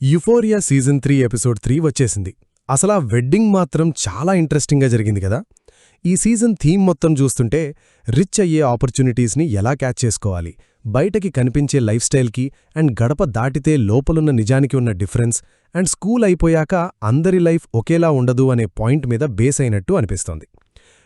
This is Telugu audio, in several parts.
యుఫోరియా సీజన్ 3 ఎపిసోడ్ 3 వచ్చేసింది. అసలా వెడ్డింగ్ మాత్రం చాలా ఇంట్రెస్టింగ్గా జరిగింది కదా. ఈ సీజన్ థీమ్ మొత్తం చూస్తుంటే రిచ్ అయ్యే ఆపర్చునిటీస్ని ఎలా క్యాచ్ చేసుకోవాలి, బయటకి కనిపించే లైఫ్ స్టైల్కి అండ్ గడప దాటితే లోపలున్న నిజానికి ఉన్న డిఫరెన్స్ అండ్ స్కూల్ అయిపోయాక అందరి లైఫ్ ఒకేలా ఉండదు అనే పాయింట్ మీద బేస్ అయినట్టు అనిపిస్తోంది.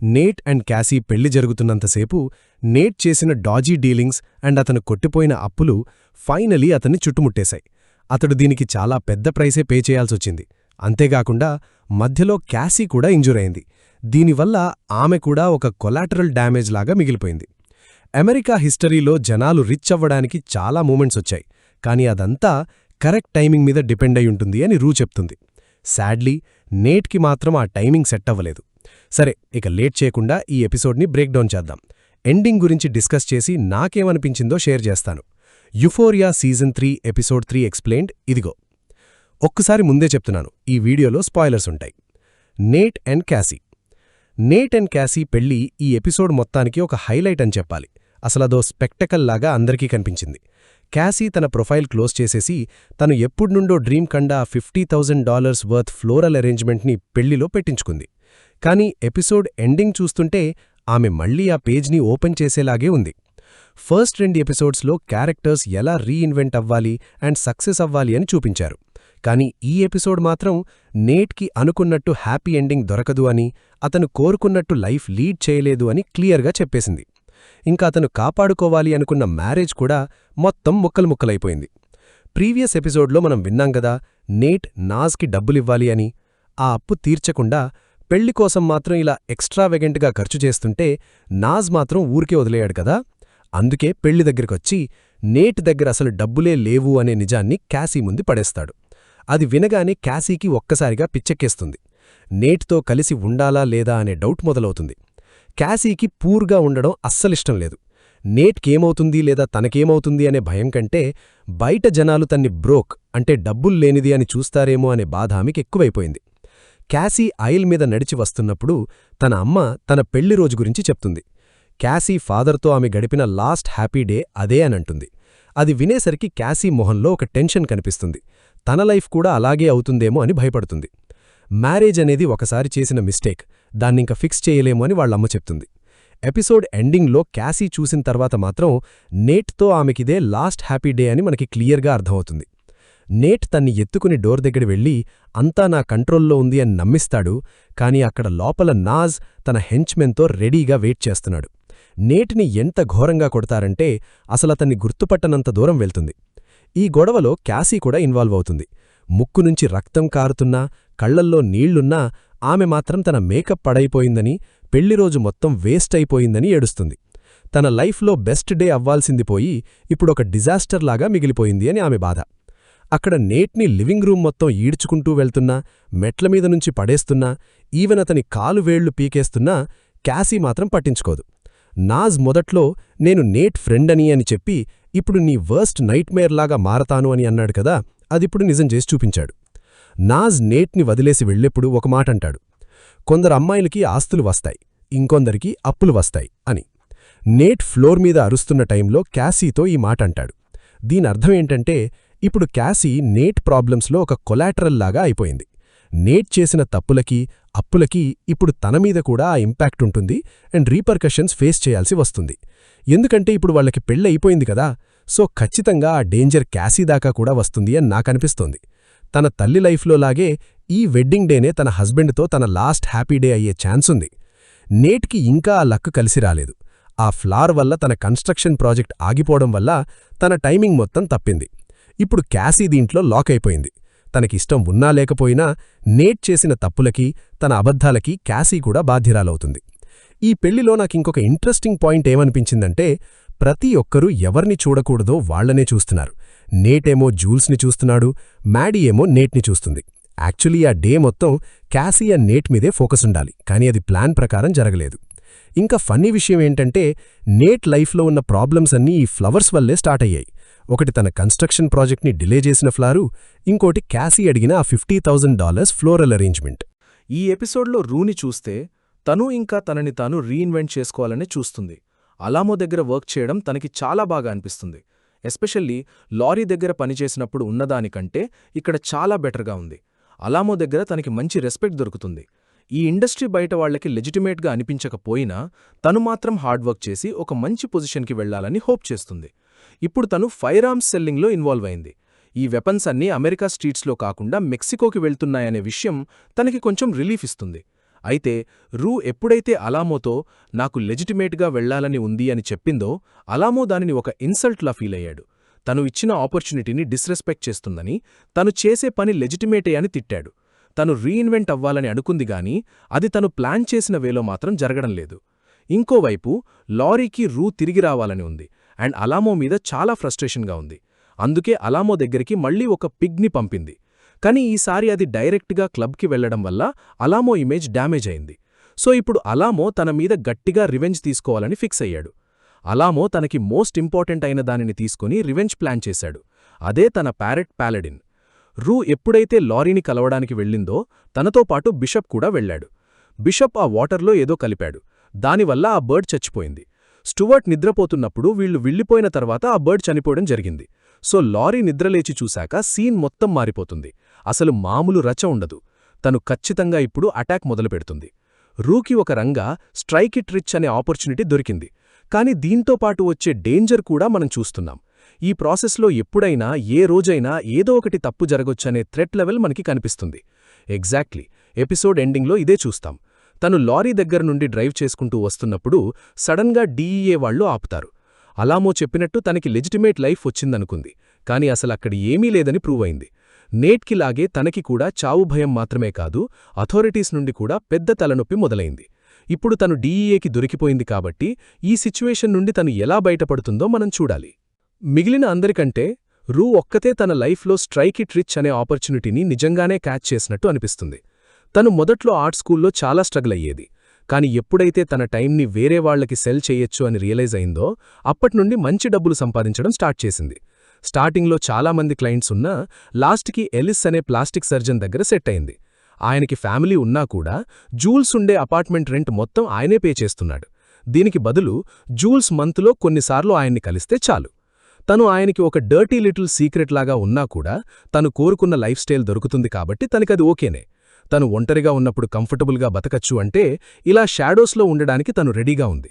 నేట్ అండ్ క్యాసీ పెళ్లి జరుగుతున్నంతసేపు నేట్ చేసిన డాజీ డీలింగ్స్ అండ్ అతను కొట్టిపోయిన అప్పులు ఫైనలీ అతన్ని చుట్టుముట్టేశాయి. అతడు దీనికి చాలా పెద్ద ప్రైసే పే చేయాల్సొచ్చింది. అంతేగాకుండా మధ్యలో క్యాసీ కూడా ఇంజూర్ అయింది. దీనివల్ల ఆమె కూడా ఒక కొలాటరల్ డ్యామేజ్ లాగా మిగిలిపోయింది. అమెరికా హిస్టరీలో జనాలు రిచ్ అవ్వడానికి చాలా మూమెంట్స్ వచ్చాయి, కానీ అదంతా కరెక్ట్ టైమింగ్ మీద డిపెండ్ అయి ఉంటుంది అని రూ చెప్తుంది. సాడ్లీ నేట్కి మాత్రం ఆ టైమింగ్ సెట్ అవ్వలేదు. సరే, ఇక లేట్ చేయకుండా ఈ ఎపిసోడ్ని బ్రేక్డౌన్ చేద్దాం. ఎండింగ్ గురించి డిస్కస్ చేసి నాకేమనిపించిందో షేర్ చేస్తాను. యుఫోరియా సీజన్ 3 ఎపిసోడ్ 3 ఎక్స్ప్లెయిన్డ్ ఇదిగో. ఒక్కసారి ముందే చెప్తున్నాను, ఈ వీడియోలో స్పాయిలర్స్ ఉంటాయి. నేట్ అండ్ క్యాసీ పెళ్లి ఈ ఎపిసోడ్ మొత్తానికి ఒక హైలైట్ అని చెప్పాలి. అసలదో స్పెక్టకల్ లాగా అందరికీ కనిపించింది. క్యాసీ తన ప్రొఫైల్ క్లోజ్ చేసేసి తను ఎప్పుడ్నుండో డ్రీమ్ కండా $50,000 వర్త్ ఫ్లోరల్ అరేంజ్మెంట్ని పెళ్లిలో పెట్టించుకుంది. కానీ ఎపిసోడ్ ఎండింగ్ చూస్తుంటే ఆమె మళ్లీ ఆ పేజ్ని ఓపెన్ చేసేలాగే ఉంది. ఫస్ట్ 2 ఎపిసోడ్స్లో క్యారెక్టర్స్ ఎలా రీఇన్వెంట్ అవ్వాలి అండ్ సక్సెస్ అవ్వాలి అని చూపించారు. కానీ ఈ ఎపిసోడ్ మాత్రం నేట్కి అనుకున్నట్టు హ్యాపీ ఎండింగ్ దొరకదు అని, అతను కోరుకున్నట్టు లైఫ్ లీడ్ చేయలేదు అని క్లియర్గా చెప్పేసింది. ఇంకా అతను కాపాడుకోవాలి అనుకున్న మ్యారేజ్ కూడా మొత్తం ముక్కలైపోయింది. ప్రీవియస్ ఎపిసోడ్లో మనం విన్నాం గదా, నేట్ నాజ్కి డబ్బులివ్వాలి అని. ఆ అప్పు తీర్చకుండా పెళ్లి కోసం మాత్రం ఇలా ఎక్స్ట్రావెగెంట్గా ఖర్చు చేస్తుంటే నాజ్ మాత్రం ఊరికే వదిలేయాడు కదా. అందుకే పెళ్లి దగ్గరకొచ్చి నేట్ దగ్గర అసలు డబ్బులే లేవు అనే నిజాన్ని క్యాసీ ముందు పడేస్తాడు. అది వినగానే క్యాసీకి ఒక్కసారిగా పిచ్చెక్కేస్తుంది. నేట్తో కలిసి ఉండాలా లేదా అనే డౌట్ మొదలవుతుంది. క్యాసీకి పూర్గా ఉండడం అస్సలిష్టం లేదు. నేట్కేమవుతుంది లేదా తనకేమవుతుంది అనే భయం కంటే బయట జనాలు తన్ని బ్రోక్ అంటే డబ్బుల్లేనిది అని చూస్తారేమో అనే బాధ ఆమెకి ఎక్కువైపోయింది. క్యాసీ ఐల్ మీద నడిచి వస్తున్నప్పుడు తన అమ్మ తన పెళ్లి రోజు గురించి చెప్తుంది. క్యాసీ ఫాదర్తో ఆమె గడిపిన లాస్ట్ హ్యాపీ డే అదే అనంటుంది. అది వినేసరికి క్యాసీ మొహంలో ఒక టెన్షన్ కనిపిస్తుంది. తన లైఫ్ కూడా అలాగే అవుతుందేమో అని భయపడుతుంది. మ్యారేజ్ అనేది ఒకసారి చేసిన మిస్టేక్, దాన్నింక ఫిక్స్ చేయలేమో అని వాళ్ళమ్మ చెప్తుంది. ఎపిసోడ్ ఎండింగ్లో క్యాసీ చూసిన తర్వాత మాత్రం నేట్తో ఆమెకిదే లాస్ట్ హ్యాపీ డే అని మనకి క్లియర్గా అర్థమవుతుంది. నేట్ తన్ని ఎత్తుకుని డోర్ దగ్గర వెళ్ళి అంతా నా కంట్రోల్లో ఉంది అని నమ్మిస్తాడు. కానీ అక్కడ లోపల నాజ్ తన హెంచ్మెన్తో రెడీగా వెయిట్ చేస్తున్నాడు. నేట్ని ఎంత ఘోరంగా కొడతారంటే అసలతన్ని గుర్తుపట్టనంత దూరం వెళ్తుంది. ఈ గొడవలో క్యాసీ కూడా ఇన్వాల్వ్ అవుతుంది. ముక్కు నుంచి రక్తం కారుతున్నా, కళ్లల్లో నీళ్లున్నా ఆమె మాత్రం తన మేకప్ పడైపోయిందని, పెళ్లిరోజు మొత్తం వేస్ట్ అయిపోయిందని ఏడుస్తుంది. తన లైఫ్లో బెస్ట్ డే అవ్వాల్సింది పోయి ఇప్పుడొక డిజాస్టర్ లాగా మిగిలిపోయింది అని ఆమె బాధ. అక్కడ నేట్ని లివింగ్ రూమ్ మొత్తం ఈడ్చుకుంటూ వెళ్తున్నా, మెట్లమీద నుంచి పడేస్తున్నా, ఈవెన్ అతని కాలు వేళ్లు పీకేస్తున్నా క్యాసీ మాత్రం పట్టించుకోదు. నాజ్ మొదట్లో నేను నేట్ ఫ్రెండని అని చెప్పి ఇప్పుడు నీ వర్స్ట్ నైట్మేర్లాగా మారతాను అని అన్నాడు కదా, అదిప్పుడు నిజం చేసి చూపించాడు. నాజ్ నేట్ని వదిలేసి వెళ్ళెప్పుడు ఒక మాటంటాడు, కొందరు అమ్మాయిలకి ఆస్తులు వస్తాయి, ఇంకొందరికి అప్పులు వస్తాయి అని. నేట్ ఫ్లోర్ మీద అరుస్తున్న టైంలో క్యాసీతో ఈ మాట అంటాడు. దీనర్థమేంటంటే ఇప్పుడు క్యాసీ నేట్ ప్రాబ్లమ్స్లో ఒక కొలాటరల్ లాగా అయిపోయింది. నేట్ చేసిన తప్పులకి, అప్పులకి ఇప్పుడు తనమీద కూడా ఆ ఇంపాక్ట్ ఉంటుంది అండ్ రీపర్కషన్స్ ఫేస్ చేయాల్సి వస్తుంది. ఎందుకంటే ఇప్పుడు వాళ్లకి పెళ్ళయిపోయింది కదా, సో ఖచ్చితంగా ఆ డేంజర్ క్యాసీ దాకా కూడా వస్తుంది అని నాకనిపిస్తోంది. తన తల్లి లైఫ్లోలాగే ఈ వెడ్డింగ్ డేనే తన హస్బెండ్తో తన లాస్ట్ హ్యాపీ డే అయ్యే ఛాన్సుంది. నేట్కి ఇంకా ఆ లక్ కలిసి రాలేదు. ఆ ఫ్లార్ వల్ల తన కన్స్ట్రక్షన్ ప్రాజెక్ట్ ఆగిపోవడం వల్ల తన టైమింగ్ మొత్తం తప్పింది. ఇప్పుడు క్యాసీ దీంట్లో లాక్ అయిపోయింది. తనకిష్టం ఉన్నా లేకపోయినా నేట్ చేసిన తప్పులకి, తన అబద్ధాలకి క్యాసీ కూడా బాధ్యురాలవుతుంది. ఈ పెళ్లిలో నాకింకొక ఇంట్రెస్టింగ్ పాయింట్ ఏమనిపించిందంటే ప్రతి ఒక్కరూ ఎవర్ని చూడకూడదో వాళ్లనే చూస్తున్నారు. నేటేమో జూల్స్ని చూస్తున్నాడు, మ్యాడీ ఏమో నేట్ని చూస్తుంది. యాక్చువల్లీ ఆ డే మొత్తం క్యాసీ ఆ నేట్ మీదే ఫోకస్ ఉండాలి, కానీ అది ప్లాన్ ప్రకారం జరగలేదు. ఇంకా ఫన్నీ విషయం ఏంటంటే నేట్ లైఫ్లో ఉన్న ప్రాబ్లమ్స్ అన్నీ ఈ ఫ్లవర్స్ వల్లే స్టార్ట్ అయ్యాయి. ఒకటి తన కన్స్ట్రక్షన్ ప్రాజెక్ట్ని డిలే చేసిన ఫ్లారు, ఇంకోటి క్యాసీ అడిగిన ఆ $50,000 ఫ్లోరల్ అరేంజ్మెంట్. ఈ ఎపిసోడ్లో రూని చూస్తే తను ఇంకా తనని తాను రీఇన్వెంట్ చేసుకోవాలని చూస్తుంది. అలామో దగ్గర వర్క్ చేయడం తనకి చాలా బాగా అనిపిస్తుంది. ఎస్పెషల్లీ లారీ దగ్గర పనిచేసినప్పుడు ఉన్నదానికంటే ఇక్కడ చాలా బెటర్గా ఉంది. అలామో దగ్గర తనకి మంచి రెస్పెక్ట్ దొరుకుతుంది. ఈ ఇండస్ట్రీ బయట వాళ్లకి లెజిటిమేట్గా అనిపించకపోయినా తను మాత్రం హార్డ్ వర్క్ చేసి ఒక మంచి పొజిషన్కి వెళ్లాలని హోప్ చేస్తుంది. ఇప్పుడు తను ఫైర్ ఆర్మ్స్ సెల్లింగ్లో ఇన్వాల్వ్ అయింది. ఈ వెపన్స్ అన్నీ అమెరికా స్ట్రీట్స్లో కాకుండా మెక్సికోకి వెళ్తున్నాయనే విషయం తనకి కొంచెం రిలీఫ్ ఇస్తుంది. అయితే రూ ఎప్పుడైతే అలామోతో నాకు లెజిటిమేట్గా వెళ్లాలని ఉంది అని చెప్పిందో అలామో దానిని ఒక ఇన్సల్ట్లా ఫీల్ అయ్యాడు. తను ఇచ్చిన ఆపర్చునిటీని డిస్రెస్పెక్ట్ చేస్తుందని, తను చేసే పని లెజిటిమేటే అని తిట్టాడు. తను రీఇన్వెంట్ అవ్వాలని అనుకుంది గాని అది తను ప్లాన్ చేసిన వేలో మాత్రం జరగడం లేదు. ఇంకోవైపు లారీకి రూ తిరిగి రావాలని ఉంది అండ్ అలామో మీద చాలా ఫ్రస్ట్రేషన్గా ఉంది. అందుకే అలామో దగ్గరికి మళ్లీ ఒక పిగ్ని పంపింది. కానీ ఈసారి అది డైరెక్ట్గా క్లబ్కి వెళ్లడం వల్ల అలామో ఇమేజ్ డ్యామేజ్ అయింది. సో ఇప్పుడు అలామో తన మీద గట్టిగా రివెంజ్ తీసుకోవాలని ఫిక్స్ అయ్యాడు. అలామో తనకి మోస్ట్ ఇంపార్టెంట్ అయిన దానిని తీసుకుని రివెంజ్ ప్లాన్ చేశాడు. అదే తన ప్యారెట్ పాలడిన్. రూ ఎప్పుడైతే లారీని కలవడానికి వెళ్ళిందో తనతో పాటు బిషప్ కూడా వెళ్లాడు. బిషప్ ఆ వాటర్లో ఏదో కలిపాడు. దానివల్ల ఆ బర్డ్ చచ్చిపోయింది. స్టూవర్ట్ నిద్రపోతున్నప్పుడు వీళ్లు వెళ్ళిపోయిన తర్వాత ఆ బర్డ్ చనిపోవడం జరిగింది. సో లారీ నిద్రలేచి చూశాక సీన్ మొత్తం మారిపోతుంది. అసలు మామూలు రచ ఉండదు. తను ఖచ్చితంగా ఇప్పుడు అటాక్ మొదలుపెడుతుంది. రూకి ఒక రంగా స్ట్రైక్ ఇట్ రిచ్ అనే ఆపర్చునిటీ దొరికింది. కానీ దీంతోపాటు వచ్చే డేంజర్ కూడా మనం చూస్తున్నాం. ఈ ప్రాసెస్లో ఎప్పుడైనా ఏ రోజైనా ఏదో ఒకటి తప్పు జరగొచ్చనే థ్రెట్ లెవెల్ మనకి కనిపిస్తుంది. ఎగ్జాక్ట్లీ ఎపిసోడ్ ఎండింగ్లో ఇదే చూస్తాం. తను లారీ దగ్గర నుండి డ్రైవ్ చేసుకుంటూ వస్తున్నప్పుడు సడన్గా డీఈఏ వాళ్లు ఆపుతారు. అలామో చెప్పినట్టు తనకి లెజిటిమేట్ లైఫ్ వచ్చిందనుకుంది. కాని అసలక్కడి ఏమీ లేదని ప్రూవ్ అయింది. నేట్కిలాగే తనకి కూడా చావు భయం మాత్రమే కాదు, అథారిటీస్ నుండి కూడా పెద్ద తలనొప్పి మొదలైంది. ఇప్పుడు తను డీఈఏకి దొరికిపోయింది కాబట్టి ఈ సిచ్యువేషన్ నుండి తను ఎలా బయటపడుతుందో మనం చూడాలి. మిగిలిన అందరికంటే రూ ఒక్కతే తన లైఫ్లో స్ట్రైక్ ఇట్ రిచ్ అనే ఆపర్చునిటీని నిజంగానే క్యాచ్ చేసినట్టు అనిపిస్తుంది. తను మొదట్లో ఆర్ట్ స్కూల్లో చాలా స్ట్రగుల్ అయ్యేది. కాని ఎప్పుడైతే తన టైంని వేరే వాళ్లకి సెల్ చేయొచ్చు అని రియలైజ్ అయిందో అప్పట్నుండి మంచి డబ్బులు సంపాదించడం స్టార్ట్ చేసింది. స్టార్టింగ్లో చాలామంది క్లయింట్స్ ఉన్నా లాస్ట్కి ఎలిస్ అనే ప్లాస్టిక్ సర్జన్ దగ్గర సెట్ అయింది. ఆయనకి ఫ్యామిలీ ఉన్నా కూడా జూల్స్ ఉండే అపార్ట్మెంట్ రెంట్ మొత్తం ఆయనే పే చేస్తున్నాడు. దీనికి బదులు జూల్స్ మంత్లో కొన్నిసార్లు ఆయన్ని కలిస్తే చాలు. తను ఆయనకి ఒక డర్టీ లిటిల్ సీక్రెట్ లాగా ఉన్నా కూడా తను కోరుకున్న లైఫ్ స్టైల్ దొరుకుతుంది కాబట్టి తనకది ఓకేనే. తను ఒంటరిగా ఉన్నప్పుడు కంఫర్టబుల్గా బతకచ్చు అంటే ఇలా షాడోస్లో ఉండడానికి తను రెడీగా ఉంది.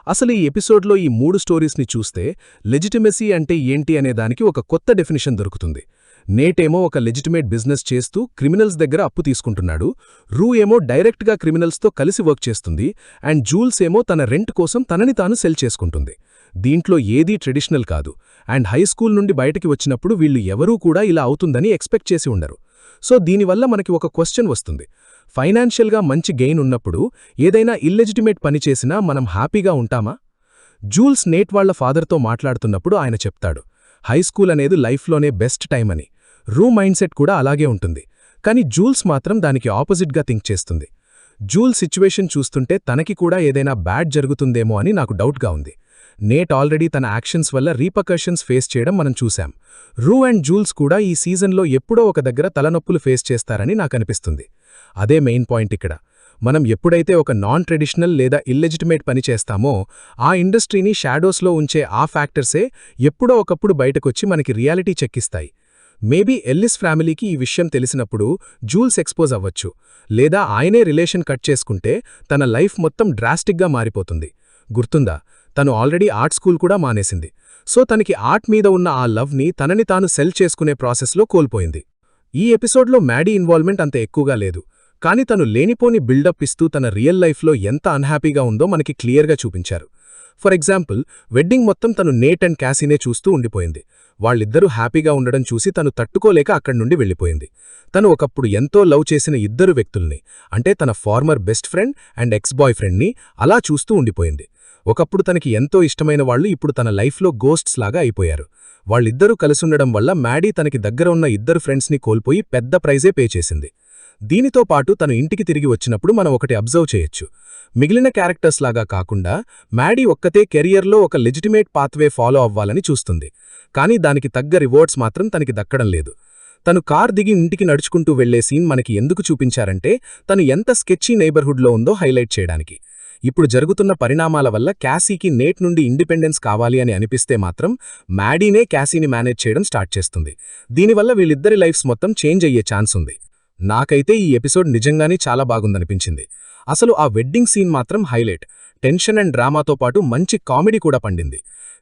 అసలు ఈ ఎపిసోడ్లో ఈ 3 స్టోరీస్ని చూస్తే లెజిటిమసీ అంటే ఏంటి అనేదానికి ఒక కొత్త డెఫినిషన్ దొరుకుతుంది. నేటేమో ఒక లెజిటిమేట్ బిజినెస్ చేస్తూ క్రిమినల్స్ దగ్గర అప్పు తీసుకుంటున్నాడు. రూ ఏమో డైరెక్ట్గా క్రిమినల్స్తో కలిసి వర్క్ చేస్తుంది. అండ్ జూల్స్ ఏమో తన రెంట్ కోసం తనని తాను సెల్ చేసుకుంటుంది. దీంట్లో ఏదీ ట్రెడిషనల్ కాదు. అండ్ హైస్కూల్ నుండి బయటికి వచ్చినప్పుడు వీళ్లు ఎవరూ కూడా ఇలా అవుతుందని ఎక్స్పెక్ట్ చేసి ఉండరు. సో దీనివల్ల మనకి ఒక క్వశ్చన్ వస్తుంది. ఫైనాన్షియల్గా మంచి గెయిన్ ఉన్నప్పుడు ఏదైనా ఇల్లెజిటిమేట్ పని చేసినా మనం హ్యాపీగా ఉంటామా? జూల్స్ నేట్ వాళ్ల ఫాదర్తో మాట్లాడుతున్నప్పుడు ఆయన చెప్తాడు, హైస్కూల్ అనేది లైఫ్లోనే బెస్ట్ టైం అని. రూ మైండ్ సెట్ కూడా అలాగే ఉంటుంది. కానీ జూల్స్ మాత్రం దానికి ఆపోజిట్గా థింక్ చేస్తుంది. జూల్ సిచ్యువేషన్ చూస్తుంటే తనకి కూడా ఏదైనా బ్యాడ్ జరుగుతుందేమో అని నాకు డౌట్గా ఉంది. నేట్ ఆల్రెడీ తన యాక్షన్స్ వల్ల రీపర్కషన్స్ ఫేస్ చేయడం మనం చూశాం. రూ అండ్ జూల్స్ కూడా ఈ సీజన్లో ఎప్పుడో ఒక దగ్గర తలనొప్పులు ఫేస్ చేస్తారని నాకనిపిస్తుంది. అదే మెయిన్ పాయింట్ ఇక్కడ. మనం ఎప్పుడైతే ఒక నాన్ ట్రెడిషనల్ లేదా ఇల్లెజిటిమేట్ పని చేస్తామో ఆ ఇండస్ట్రీని షాడోస్లో ఉంచే ఆ ఫ్యాక్టర్సే ఎప్పుడో ఒకప్పుడు బయటకొచ్చి మనకి రియాలిటీ చెక్కిస్తాయి. మేబీ ఎల్లిస్ ఫ్యామిలీకి ఈ విషయం తెలిసినప్పుడు జూల్స్ ఎక్స్పోజ్ అవ్వచ్చు, లేదా ఆయనే రిలేషన్ కట్ చేసుకుంటే తన లైఫ్ మొత్తం డ్రాస్టిక్గా మారిపోతుంది. గుర్తుందా, తను ఆల్రెడీ ఆర్ట్ స్కూల్ కూడా మానేసింది. సో తనకి ఆర్ట్ మీద ఉన్న ఆ లవ్ని తనని తాను సెల్ చేసుకునే ప్రాసెస్లో కోల్పోయింది. ఈ ఎపిసోడ్లో మ్యాడీ ఇన్వాల్వ్మెంట్ అంత ఎక్కువగా లేదు. కానీ తను లేనిపోని బిల్డప్ ఇస్తూ తన రియల్ లైఫ్లో ఎంత అన్హ్యాపీగా ఉందో మనకి క్లియర్గా చూపించారు. ఫర్ ఎగ్జాంపుల్, వెడ్డింగ్ మొత్తం తను నేట్ అండ్ క్యాసీనే చూస్తూ ఉండిపోయింది. వాళ్ళిద్దరూ హ్యాపీగా ఉండడం చూసి తను తట్టుకోలేక అక్కడి నుండి వెళ్ళిపోయింది. తను ఒకప్పుడు ఎంతో లవ్ చేసిన ఇద్దరు వ్యక్తుల్ని, అంటే తన former best friend and ex boy ఫ్రెండ్ని అలా చూస్తూ ఉండిపోయింది. ఒకప్పుడు తనకి ఎంతో ఇష్టమైన వాళ్ళు ఇప్పుడు తన లైఫ్లో గోస్ట్స్ లాగా అయిపోయారు. వాళ్ళిద్దరూ కలిసుండడం వల్ల మ్యాడీ తనకి దగ్గర ఉన్న ఇద్దరు ఫ్రెండ్స్ని కోల్పోయి పెద్ద ప్రైజే పే చేసింది. దీనితో పాటు తను ఇంటికి తిరిగి వచ్చినప్పుడు మనం ఒకటి అబ్జర్వ్ చేయొచ్చు. మిగిలిన క్యారెక్టర్స్ లాగా కాకుండా మ్యాడీ ఒక్కతే కెరియర్లో ఒక లెజిటిమేట్ పాత్వే ఫాలో అవ్వాలని చూస్తుంది. కానీ దానికి తగ్గ రివార్డ్స్ మాత్రం తనకి దక్కడం లేదు. తను కార్ దిగి ఇంటికి నడుచుకుంటూ వెళ్లే సీన్ మనకి ఎందుకు చూపించారంటే తను ఎంత స్కెచ్చీ నైబర్హుడ్లో ఉందో హైలైట్ చేయడానికి. ఇప్పుడు జరుగుతున్న పరిణామాల వల్ల క్యాసీకి నేట్ నుండి ఇండిపెండెన్స్ కావాలి అని అనిపిస్తే మాత్రం మ్యాడీనే క్యాసీని మేనేజ్ చేయడం స్టార్ట్ చేస్తుంది. దీనివల్ల వీళ్ళిద్దరి లైఫ్స్ మొత్తం చేంజ్ అయ్యే ఛాన్స్ ఉంది. నాకైతే ఈ ఎపిసోడ్ నిజంగానే చాలా బాగుందనిపించింది. అసలు ఆ వెడ్డింగ్ సీన్ మాత్రం హైలైట్. టెన్షన్ అండ్ డ్రామాతో పాటు మంచి కామెడీ కూడా పండింది.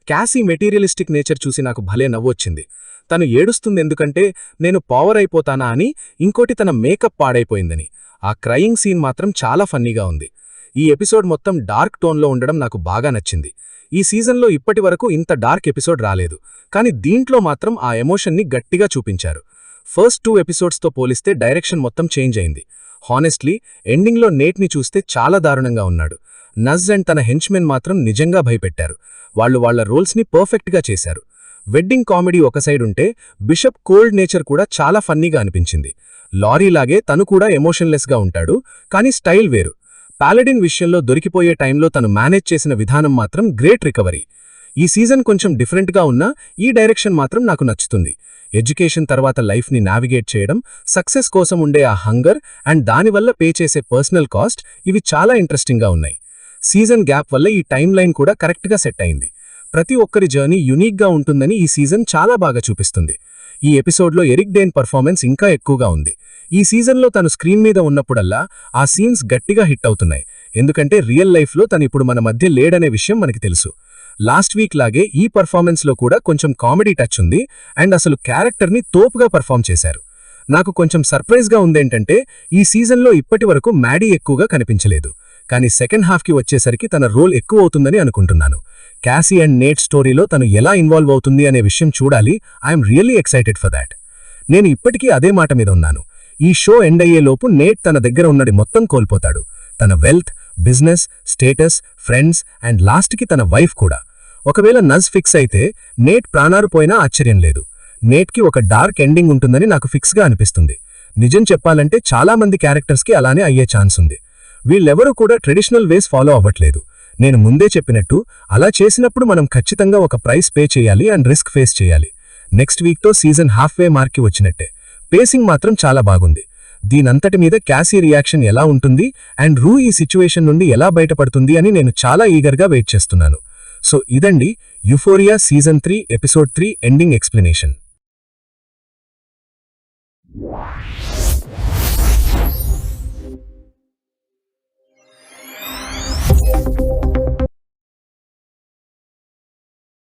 క్యాసీ మెటీరియలిస్టిక్ నేచర్ చూసి నాకు భలే నవ్వొచ్చింది. తను ఏడుస్తుంది ఎందుకంటే నేను పవర్ అయిపోతానా అని, ఇంకోటి తన మేకప్ పాడైపోయిందని. ఆ క్రయింగ్ సీన్ మాత్రం చాలా ఫన్నీగా ఉంది. ఈ ఎపిసోడ్ మొత్తం డార్క్ టోన్లో ఉండడం నాకు బాగా నచ్చింది. ఈ సీజన్లో ఇప్పటివరకు ఇంత డార్క్ ఎపిసోడ్ రాలేదు, కానీ దీంట్లో మాత్రం ఆ ఎమోషన్ని గట్టిగా చూపించారు. ఫస్ట్ 2 ఎపిసోడ్స్తో పోలిస్తే డైరెక్షన్ మొత్తం చేంజ్ అయింది. హానెస్ట్లీ ఎండింగ్లో నేట్ని చూస్తే చాలా దారుణంగా ఉన్నాడు. నజ్ అండ్ తన హెంచ్మెన్ మాత్రం నిజంగా భయపెట్టారు. వాళ్ళు వాళ్ళ రోల్స్ని పర్ఫెక్ట్గా చేశారు. వెడ్డింగ్ కామెడీ ఒక సైడ్ ఉంటే బిషప్ కోల్డ్ నేచర్ కూడా చాలా ఫన్నీగా అనిపించింది. లారీలాగే తను కూడా ఎమోషన్లెస్గా ఉంటాడు, కానీ స్టైల్ వేరు. పాలడిన్ విషయంలో దొరికిపోయే టైంలో తను మేనేజ్ చేసిన విధానం మాత్రం గ్రేట్ రికవరీ. ఈ సీజన్ కొంచెం డిఫరెంట్గా ఉన్నా ఈ డైరెక్షన్ మాత్రం నాకు నచ్చుతుంది. ఎడ్యుకేషన్ తర్వాత లైఫ్ని నావిగేట్ చేయడం, సక్సెస్ కోసం ఉండే ఆ హంగర్ అండ్ దానివల్ల పే చేసే పర్సనల్ కాస్ట్, ఇవి చాలా ఇంట్రెస్టింగ్గా ఉన్నాయి. సీజన్ గ్యాప్ వల్ల ఈ టైమ్ లైన్ కూడా కరెక్ట్గా సెట్ అయింది. ప్రతి ఒక్కరి జర్నీ యునీక్గా ఉంటుందని ఈ సీజన్ చాలా బాగా చూపిస్తుంది. ఈ ఎపిసోడ్లో ఎరిక్ డేన్ పర్ఫార్మెన్స్ ఇంకా ఎక్కువగా ఉంది. ఈ సీజన్లో తను స్క్రీన్ మీద ఉన్నప్పుడల్లా ఆ సీన్స్ గట్టిగా హిట్ అవుతున్నాయి. ఎందుకంటే రియల్ లైఫ్లో తను ఇప్పుడు మన మధ్య లేడనే విషయం మనకి తెలుసు. లాస్ట్ వీక్ లాగే ఈ పర్ఫార్మెన్స్లో కూడా కొంచెం కామెడీ టచ్ ఉంది అండ్ అసలు క్యారెక్టర్ని తోపుగా పర్ఫార్మ్ చేశారు. నాకు కొంచెం సర్ప్రైజ్గా ఉందేంటంటే ఈ సీజన్లో ఇప్పటివరకు మ్యాడీ ఎక్కువగా కనిపించలేదు, కానీ సెకండ్ హాఫ్కి వచ్చేసరికి తన రోల్ ఎక్కువ అవుతుందని అనుకుంటున్నాను. క్యాసీ అండ్ నేట్ స్టోరీలో తను ఎలా ఇన్వాల్వ్ అవుతుంది అనే విషయం చూడాలి. I'm really excited for that. నేను ఇప్పటికీ అదే మాట మీద ఉన్నాను. ఈ షో ఎండ్ అయ్యేలోపు నేట్ తన దగ్గర ఉన్నది మొత్తం కోల్పోతాడు. తన wealth, business, status, friends and లాస్ట్కి తన వైఫ్ కూడా. ఒకవేళ నజ్ ఫిక్స్ అయితే నేట్ ప్రాణాలు పోయినా ఆశ్చర్యం లేదు. నేట్కి ఒక డార్క్ ఎండింగ్ ఉంటుందని నాకు ఫిక్స్గా అనిపిస్తుంది. నిజం చెప్పాలంటే చాలామంది క్యారెక్టర్స్కి అలానే అయ్యే ఛాన్స్ ఉంది. వీళ్ళెవరూ కూడా ట్రెడిషనల్ వేస్ ఫాలో అవ్వట్లేదు. నేను ముందే చెప్పినట్టు అలా చేసినప్పుడు మనం ఖచ్చితంగా ఒక ప్రైస్ పే చేయాలి అండ్ రిస్క్ ఫేస్ చేయాలి. నెక్స్ట్ వీక్తో సీజన్ హాఫ్వే మార్క్కి వచ్చినట్టే. పేసింగ్ మాత్రం చాలా బాగుంది. దీనంతటి మీద క్యాసీ రియాక్షన్ ఎలా ఉంటుంది అండ్ రూ ఈ సిచ్యువేషన్ నుండి ఎలా బయటపడుతుంది అని నేను చాలా ఈగర్గా వెయిట్ చేస్తున్నాను. సో ఇదండి euphoria season 3 episode 3 ending explanation.